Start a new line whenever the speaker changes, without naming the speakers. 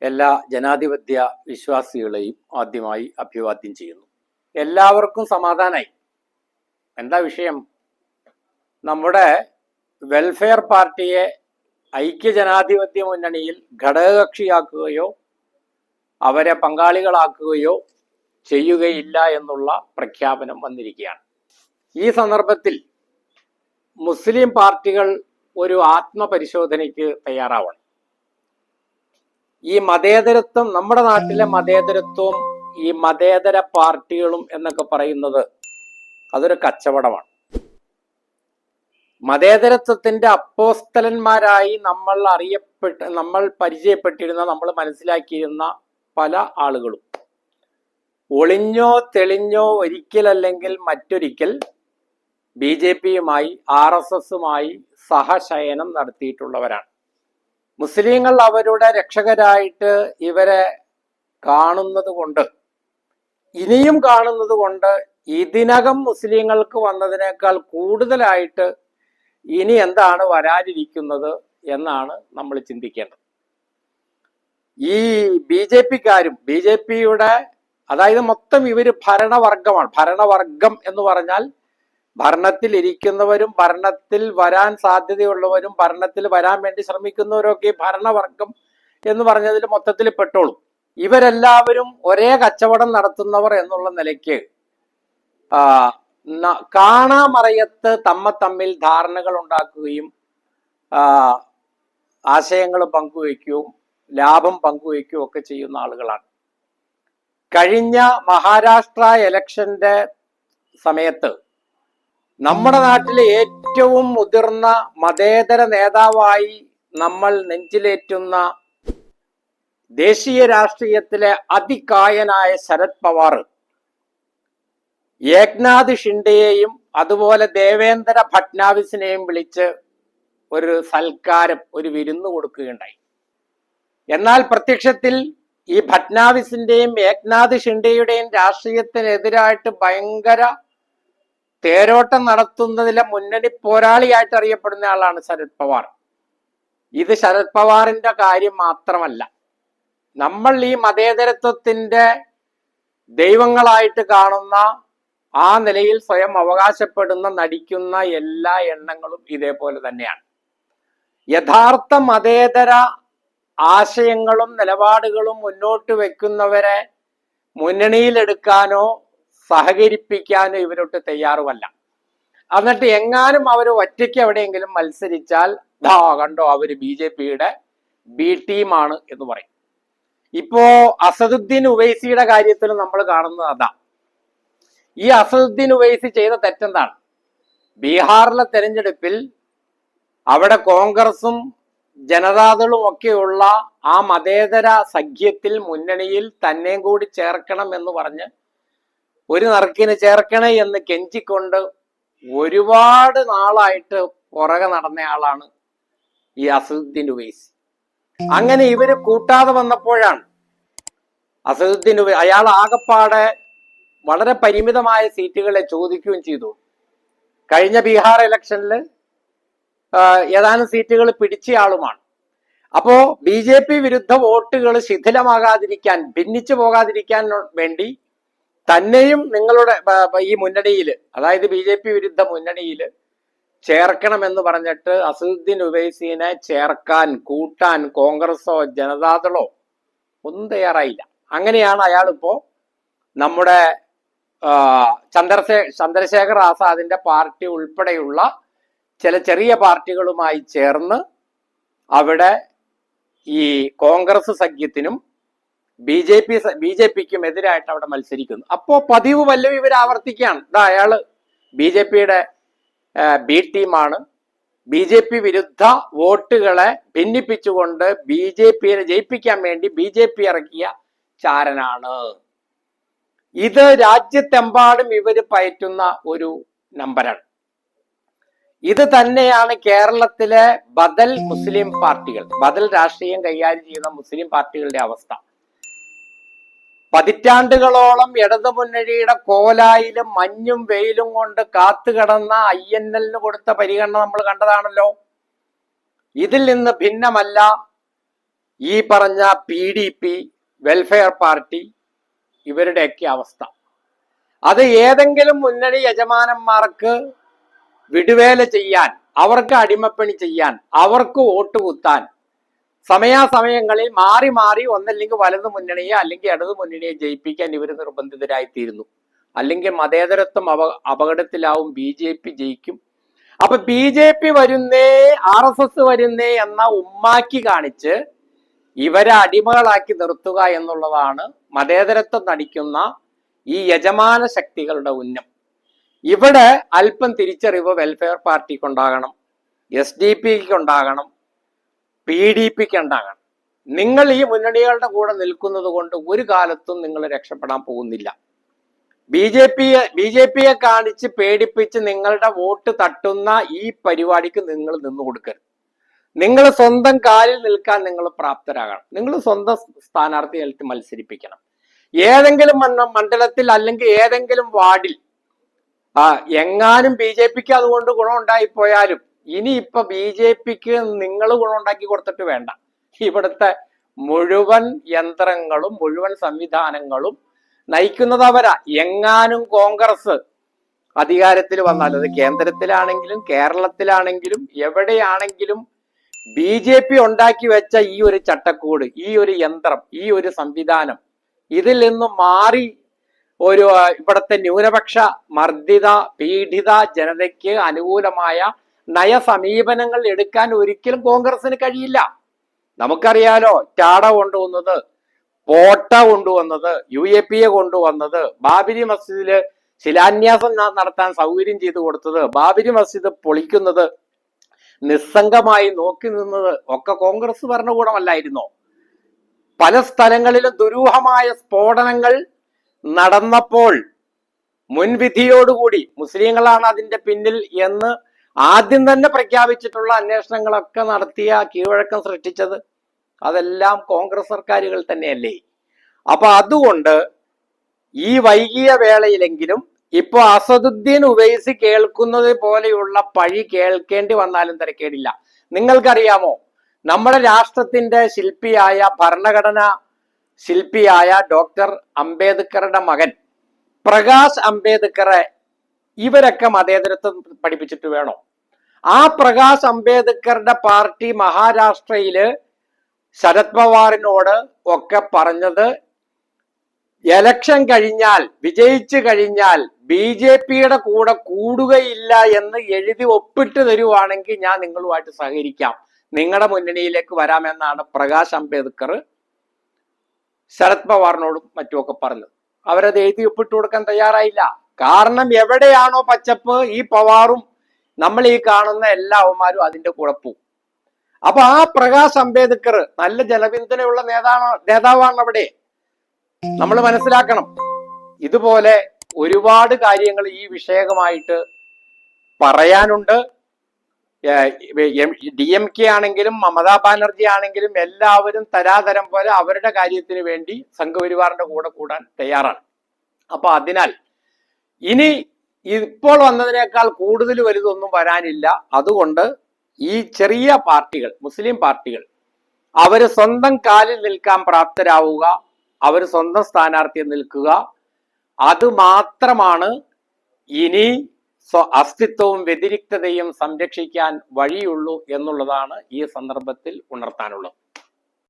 എല്ലാ ജനാധിപത്യ വിശ്വാസികളെയും ആദ്യമായി അഭിവാദ്യം ചെയ്യുന്നു. എല്ലാവർക്കും സമാധാനായി. എന്താ വിഷയം? നമ്മുടെ വെൽഫെയർ പാർട്ടിയെ ഐക്യജനാധിപത്യ മുന്നണിയിൽ ഘടകകക്ഷിയാക്കുകയോ അവരെ പങ്കാളികളാക്കുകയോ ചെയ്യുകയില്ല എന്നുള്ള പ്രഖ്യാപനം വന്നിരിക്കുകയാണ്. ഈ സന്ദർഭത്തിൽ മുസ്ലിം പാർട്ടികൾ ഒരു ആത്മപരിശോധനയ്ക്ക് തയ്യാറാവണം. ഈ മതേതരത്വം, നമ്മുടെ നാട്ടിലെ മതേതരത്വവും ഈ മതേതര പാർട്ടികളും എന്നൊക്കെ പറയുന്നത് അതൊരു കച്ചവടമാണ്. മതേതരത്വത്തിന്റെ അപ്പോസ്തലന്മാരായി നമ്മൾ പരിചയപ്പെട്ടിരുന്ന, നമ്മൾ മനസ്സിലാക്കിയിരുന്ന പല ആളുകളും ഒളിഞ്ഞോ തെളിഞ്ഞോ ഒരിക്കലല്ലെങ്കിൽ മറ്റൊരിക്കൽ BJPയുമായി RSSുമായി സഹശയനം നടത്തിയിട്ടുള്ളവരാണ്. മുസ്ലിങ്ങൾ അവരുടെ രക്ഷകരായിട്ട് ഇവരെ കാണുന്നത് കൊണ്ട്, ഇനിയും കാണുന്നത് കൊണ്ട്, ഇതിനകം മുസ്ലിങ്ങൾക്ക് വന്നതിനേക്കാൾ കൂടുതലായിട്ട് ഇനി എന്താണ് വരാനിരിക്കുന്നത് എന്നാണ് നമ്മൾ ചിന്തിക്കേണ്ടത്. ഈ BJPക്കാരും BJPയുടെ, അതായത് മൊത്തം ഇവര് ഭരണവർഗമാണ്. ഭരണവർഗം എന്ന് പറഞ്ഞാൽ ഭരണത്തിൽ ഇരിക്കുന്നവരും ഭരണത്തിൽ വരാൻ സാധ്യതയുള്ളവരും ഭരണത്തിൽ വരാൻ വേണ്ടി ശ്രമിക്കുന്നവരൊക്കെ ഭരണവർഗം എന്ന് പറഞ്ഞതിൽ മൊത്തത്തിൽ പെട്ടോളും. ഇവരെല്ലാവരും ഒരേ കച്ചവടം നടത്തുന്നവർ എന്നുള്ള നിലയ്ക്ക് കാണാമറയത്ത് തമ്മിൽ ധാരണകൾ ഉണ്ടാക്കുകയും ആശയങ്ങൾ പങ്കുവയ്ക്കുകയും ലാഭം പങ്കുവയ്ക്കുകയും ഒക്കെ ചെയ്യുന്ന ആളുകളാണ്. കഴിഞ്ഞ മഹാരാഷ്ട്ര ഇലക്ഷന്റെ സമയത്ത് നമ്മുടെ നാട്ടിലെ ഏറ്റവും മുതിർന്ന മതേതര നേതാവായി നമ്മൾ നെഞ്ചിലേറ്റുന്ന ദേശീയ രാഷ്ട്രീയത്തിലെ അതികായനായ ശരത് പവാർ ഏക്നാഥ് ഷിൻഡെയെയും അതുപോലെ ദേവേന്ദ്ര ഫട്നാവിസിനെയും വിളിച്ച് ഒരു സൽക്കാരം, ഒരു വിരുന്ന് കൊടുക്കുകയുണ്ടായി. എന്നാൽ പ്രത്യക്ഷത്തിൽ ഈ ഫട്നാവിസിന്റെയും ഏക്നാഥ് ഷിൻഡെയുടെയും രാഷ്ട്രീയത്തിനെതിരായിട്ട് ഭയങ്കര തേരോട്ടം നടത്തുന്നതിലെ മുന്നണി പോരാളിയായിട്ട് അറിയപ്പെടുന്ന ആളാണ് ശരത് പവാർ. ഇത് ശരത് പവാറിന്റെ കാര്യം മാത്രമല്ല, നമ്മൾ ഈ മതേതരത്വത്തിന്റെ ദൈവങ്ങളായിട്ട് കാണുന്ന, ആ നിലയിൽ സ്വയം അവകാശപ്പെടുന്ന, നടിക്കുന്ന എല്ലാ എണ്ണങ്ങളും ഇതേപോലെ തന്നെയാണ്. യഥാർത്ഥ മതേതര ആശയങ്ങളും നിലപാടുകളും മുന്നോട്ട് വെക്കുന്നവരെ മുന്നണിയിലെടുക്കാനോ സഹകരിപ്പിക്കാനോ ഇവരൊട്ട് തയ്യാറുമല്ല. എന്നിട്ട് എങ്ങാനും അവർ ഒറ്റയ്ക്ക് എവിടെയെങ്കിലും മത്സരിച്ചാൽ കണ്ടോ അവര് BJPയുടെ B ടീമാണ് എന്ന് പറയും. ഇപ്പോ അസദുദ്ദീൻ ഉവൈസിയുടെ കാര്യത്തിൽ നമ്മൾ കാണുന്നത് അതാ. ഈ അസദുദ്ദീൻ ഉവൈസി ചെയ്ത തെറ്റെന്താണ്? ബീഹാറിലെ തെരഞ്ഞെടുപ്പിൽ അവിടെ കോൺഗ്രസും ജനതാദളും ഒക്കെയുള്ള ആ മതേതര സഖ്യത്തിൽ മുന്നണിയിൽ തന്നെയും കൂടി ചേർക്കണം എന്ന് പറഞ്ഞ്, ഒരു നറുക്കിന് ചേർക്കണേ എന്ന് കെഞ്ചിക്കൊണ്ട് ഒരുപാട് നാളായിട്ട് പുറകെ നടന്ന ആളാണ് ഈ അസദുദ്ദീൻ ഉവൈസി. അങ്ങനെ ഇവര് കൂട്ടാതെ വന്നപ്പോഴാണ് അസദുദ്ദീൻ ഉവൈസി, അയാൾ ആകപ്പാടെ വളരെ പരിമിതമായ സീറ്റുകളെ ചോദിക്കുകയും ചെയ്തു. കഴിഞ്ഞ ബീഹാർ ഇലക്ഷനിൽ ഏതാനും സീറ്റുകൾ പിടിച്ച ആളുമാണ്. അപ്പോ BJP വിരുദ്ധ വോട്ടുകൾ ശിഥിലമാകാതിരിക്കാൻ, ഭിന്നിച്ചു പോകാതിരിക്കാൻ വേണ്ടി തന്നെയും നിങ്ങളുടെ ഈ മുന്നണിയിൽ, അതായത് BJP വിരുദ്ധ മുന്നണിയിൽ ചേർക്കണമെന്ന് പറഞ്ഞിട്ട് അസദുദ്ദീൻ ഉവൈസിനെ ചേർക്കാൻ, കൂട്ടാൻ കോൺഗ്രസോ ജനതാദളോ ഒന്നും തയ്യാറായില്ല. അങ്ങനെയാണ് അയാളിപ്പോ നമ്മുടെ ചന്ദ്രശേഖർ ആസാദിന്റെ പാർട്ടി ഉൾപ്പെടെയുള്ള ചില ചെറിയ പാർട്ടികളുമായി ചേർന്ന് അവിടെ ഈ കോൺഗ്രസ് സഖ്യത്തിനും BJPക്കും എതിരായിട്ട് അവിടെ മത്സരിക്കുന്നു. അപ്പോ പതിവ് വല്ലതും ഇവർ ആവർത്തിക്കുകയാണ്. അയാള് BJPയുടെ B ടീമാണ്, BJP വിരുദ്ധ വോട്ടുകളെ ഭിന്നിപ്പിച്ചുകൊണ്ട് BJPയെ ജയിപ്പിക്കാൻ വേണ്ടി BJP ഇറക്കിയ ചാരനാണ്. ഇത് രാജ്യത്തെമ്പാടും ഇവര് പയറ്റുന്ന ഒരു നമ്പറാണ്. ഇത് തന്നെയാണ് കേരളത്തിലെ ബദൽ മുസ്ലിം പാർട്ടികൾ, ബദൽ രാഷ്ട്രീയം കൈകാര്യം ചെയ്യുന്ന മുസ്ലിം പാർട്ടികളുടെ അവസ്ഥ. പതിറ്റാണ്ടുകളോളം ഇടതുമുന്നണിയുടെ കോലായിലും മഞ്ഞും വെയിലും കൊണ്ട് കാത്തുകിടന്ന INL കൊടുത്ത പരിഗണന നമ്മൾ കണ്ടതാണല്ലോ. ഇതിൽ നിന്ന് ഭിന്നമല്ല ഈ പറഞ്ഞ PDP, വെൽഫെയർ പാർട്ടി, ഇവരുടെയൊക്കെ അവസ്ഥ. അത് ഏതെങ്കിലും മുന്നണി യജമാനന്മാർക്ക് വിടുവേല ചെയ്യാൻ, അവർക്ക് അടിമപ്പണി ചെയ്യാൻ, അവർക്ക് വോട്ട് കുത്താൻ സമയാസമയങ്ങളിൽ മാറി മാറി ഒന്നല്ലെങ്കിൽ വലതു മുന്നണിയെ അല്ലെങ്കിൽ ഇടതു മുന്നണിയെ ജയിപ്പിക്കാൻ ഇവർ നിർബന്ധിതരായിത്തീരുന്നു. അല്ലെങ്കിൽ മതേതരത്വം അപകടത്തിലാവും, BJP ജയിക്കും. അപ്പൊ BJP വരുന്നേ, RSS വരുന്നേ എന്ന ഉമ്മാക്കി കാണിച്ച് ഇവരെ അടിമകളാക്കി നിർത്തുക എന്നുള്ളതാണ് മതേതരത്വം നടിക്കുന്ന ഈ യജമാന ശക്തികളുടെ ഉന്നം. ഇവിടെ അല്പം തിരിച്ചറിവ് വെൽഫെയർ പാർട്ടിക്ക് ഉണ്ടാകണം, SDP-ക്ക് ഉണ്ടാകണം, PDP-ക്ക് ഉണ്ടാകണം. നിങ്ങൾ ഈ മുന്നണികളുടെ കൂടെ നിൽക്കുന്നത് കൊണ്ട് ഒരു കാലത്തും നിങ്ങൾ രക്ഷപ്പെടാൻ പോകുന്നില്ല. BJP-യെ കാണിച്ച് പേടിപ്പിച്ച് നിങ്ങളുടെ വോട്ട് തട്ടുന്ന ഈ പരിപാടിക്ക് നിങ്ങൾ നിന്നു കൊടുക്കരുത്. നിങ്ങൾ സ്വന്തം കാലിൽ നിൽക്കാൻ നിങ്ങൾ പ്രാപ്തരാകണം. നിങ്ങൾ സ്വന്തം സ്ഥാനാർത്ഥികളെ മത്സരിപ്പിക്കണം. ഏതെങ്കിലും മണ്ഡലത്തിൽ അല്ലെങ്കിൽ ഏതെങ്കിലും വാർഡിൽ എങ്ങാനും BJP-ക്ക് അതുകൊണ്ട് ഗുണം ഉണ്ടായിപ്പോയാലും ഇനി ഇപ്പൊ BJP-ക്ക് നിങ്ങൾ ഗുണം ഉണ്ടാക്കി കൊടുത്തിട്ട് വേണ്ട. ഇവിടുത്തെ മുഴുവൻ യന്ത്രങ്ങളും മുഴുവൻ സംവിധാനങ്ങളും നയിക്കുന്നത് അവരാ. എങ്ങാനും കോൺഗ്രസ് അധികാരത്തിൽ വന്നാൽ, അത് കേന്ദ്രത്തിലാണെങ്കിലും കേരളത്തിലാണെങ്കിലും എവിടെയാണെങ്കിലും BJP ഉണ്ടാക്കി വെച്ച ഈ ഒരു ചട്ടക്കൂട്, ഈ ഒരു യന്ത്രം, ഈ ഒരു സംവിധാനം, ഇതിൽ നിന്നും മാറി ഒരു ഇവിടുത്തെ ന്യൂനപക്ഷ മർദ്ദിത പീഡിത ജനതയ്ക്ക് അനുകൂലമായ നയസമീപനങ്ങൾ എടുക്കാൻ ഒരിക്കലും കോൺഗ്രസിന് കഴിയില്ല. നമുക്കറിയാലോ, ടാഡ കൊണ്ടുവന്നത്, പോട്ട കൊണ്ടുവന്നത്, UAPA കൊണ്ടുവന്നത്, ബാബരി മസ്ജിദില് ശിലാന്യാസം നടത്താൻ സൗകര്യം ചെയ്തു കൊടുത്തത്, ബാബരി മസ്ജിദ് പൊളിക്കുന്നത് നിസ്സംഗമായി നോക്കി നിന്നത് ഒക്കെ കോൺഗ്രസ് ഭരണകൂടമല്ലായിരുന്നോ? പല സ്ഥലങ്ങളിലും ദുരൂഹമായ സ്ഫോടനങ്ങൾ നടന്നപ്പോൾ മുൻവിധിയോടുകൂടി മുസ്ലിങ്ങളാണ് അതിന്റെ പിന്നിൽ എന്ന് ആദ്യം തന്നെ പ്രഖ്യാപിച്ചിട്ടുള്ള അന്വേഷണങ്ങളൊക്കെ നടത്തിയ കീഴ്വഴക്കം സൃഷ്ടിച്ചത് അതെല്ലാം കോൺഗ്രസ് സർക്കാരുകൾ തന്നെയല്ലേ? അപ്പൊ അതുകൊണ്ട് ഈ വൈകിയ വേളയിലെങ്കിലും ഇപ്പൊ അസദുദ്ദീൻ ഉവൈസി കേൾക്കുന്നത് പോലെയുള്ള പഴി കേൾക്കേണ്ടി വന്നാലും തിരക്കേടില്ല. നിങ്ങൾക്കറിയാമോ, നമ്മുടെ രാഷ്ട്രത്തിന്റെ ശില്പിയായ, ഭരണഘടന ശില്പിയായ ഡോക്ടർ അംബേദ്കറുടെ മകൻ പ്രകാശ് അംബേദ്കറെ ഇവരൊക്കെ മതേതരത്വം പഠിപ്പിച്ചിട്ട് വേണോ? ആ പ്രകാശ് അംബേദ്കറുടെ പാർട്ടി മഹാരാഷ്ട്രയില് ശരത് പവാറിനോട് ഒക്കെ പറഞ്ഞത്, എലക്ഷൻ കഴിഞ്ഞാൽ, വിജയിച്ചു കഴിഞ്ഞാൽ BJP-യുടെ കൂടെ കൂടുകയില്ല എന്ന് എഴുതി ഒപ്പിട്ട് തരുവാണെങ്കിൽ ഞാൻ നിങ്ങളുമായിട്ട് സഹകരിക്കാം, നിങ്ങളുടെ മുന്നണിയിലേക്ക് വരാമെന്നാണ് പ്രകാശ് അംബേദ്കർ ശരത് പവാറിനോടും മറ്റുമൊക്കെ പറഞ്ഞത്. അവരത് എഴുതി ഒപ്പിട്ട് കൊടുക്കാൻ തയ്യാറായില്ല. കാരണം എവിടെയാണോ പച്ചപ്പ്, ഈ പവാറും നമ്മൾ ഈ കാണുന്ന എല്ലാ അവന്മാരും അതിന്റെ കൂടെ പോകും. അപ്പൊ ആ പ്രകാശ് അംബേദ്കർ നല്ല ജനപിന്തുണയുള്ള നേതാവാണ് അവിടെ. നമ്മൾ മനസ്സിലാക്കണം. ഇതുപോലെ ഒരുപാട് കാര്യങ്ങൾ ഈ വിഷയകമായിട്ട് പറയാനുണ്ട്. DMK ആണെങ്കിലും മമതാ ബാനർജി ആണെങ്കിലും എല്ലാവരും തരാതരം പോലെ അവരുടെ കാര്യത്തിന് വേണ്ടി സംഘപരിവാറിന്റെ കൂടെ കൂടാൻ തയ്യാറാണ്. അപ്പൊ അതിനാൽ ഇനി ഇപ്പോൾ വന്നതിനേക്കാൾ കൂടുതൽ വലുതൊന്നും വരാനില്ല. അതുകൊണ്ട് ഈ ചെറിയ പാർട്ടികൾ, മുസ്ലിം പാർട്ടികൾ, അവര് സ്വന്തം കാലിൽ നിൽക്കാൻ പ്രാപ്തരാവുക, അവർ സ്വന്തം സ്ഥാനാർത്ഥിയെ നിൽക്കുക, അത് മാത്രമാണ് ഇനി അസ്തിത്വവും വ്യതിരിക്തതയും സംരക്ഷിക്കാൻ വഴിയുള്ളൂ എന്നുള്ളതാണ് ഈ സന്ദർഭത്തിൽ ഉണർത്താനുള്ളത്.